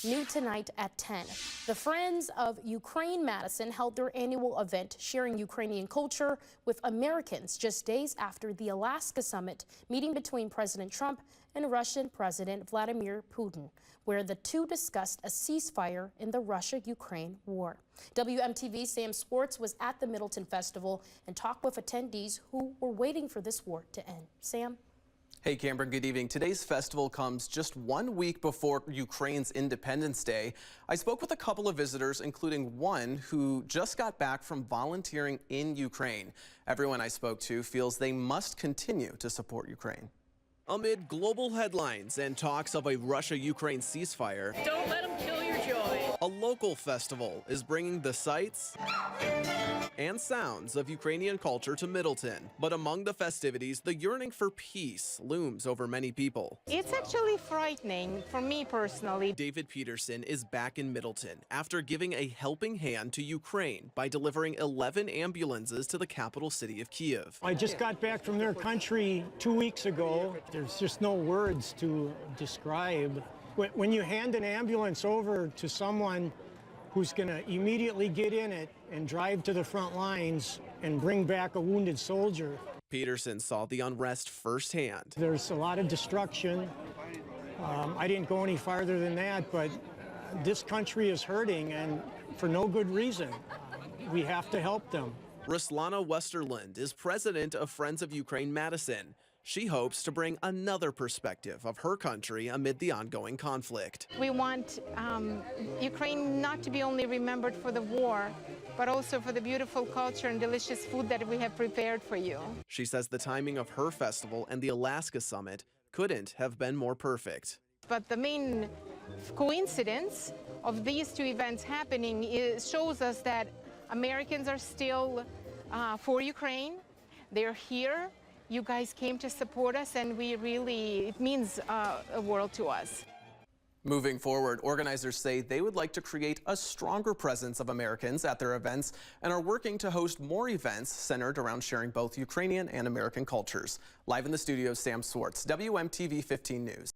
New tonight at 10. The Friends of Ukraine Madison held their annual event sharing Ukrainian culture with Americans just days after the Alaska summit meeting between President Trump and Russian President Vladimir Putin, where the two discussed a ceasefire in the Russia-Ukraine war. WMTV's Sam Swartz was at the Middleton Festival and talked with attendees who were waiting for this war to end. Sam? Hey Cameron, good evening. Today's festival comes just 1 week before Ukraine's Independence Day. I spoke with a couple of visitors, including one who just got back from volunteering in Ukraine. Everyone I spoke to feels they must continue to support Ukraine. Amid global headlines and talks of a Russia-Ukraine ceasefire, don't let them kill your joy. A local festival is bringing the sights and sounds of Ukrainian culture to Middleton. But among the festivities, the yearning for peace looms over many people. It's actually frightening for me personally. David Peterson is back in Middleton after giving a helping hand to Ukraine by delivering 11 ambulances to the capital city of Kyiv. I just got back from their country 2 weeks ago. There's just no words to describe. When you hand an ambulance over to someone who's going to immediately get in it and drive to the front lines and bring back a wounded soldier. Peterson saw the unrest firsthand. There's a lot of destruction. I didn't go any farther than that, but this country is hurting, and for no good reason. We have to help them. Ruslana Westerlund is president of Friends of Ukraine Madison. She hopes to bring another perspective of her country amid the ongoing conflict. We want Ukraine not to be only remembered for the war, but also for the beautiful culture and delicious food that we have prepared for you. She says the timing of her festival and the Alaska summit couldn't have been more perfect. But the main coincidence of these two events happening shows us that Americans are still for Ukraine. They're here. You guys came to support us, and it means a world to us. Moving forward, organizers say they would like to create a stronger presence of Americans at their events and are working to host more events centered around sharing both Ukrainian and American cultures. Live in the studio, Sam Swartz, WMTV 15 News.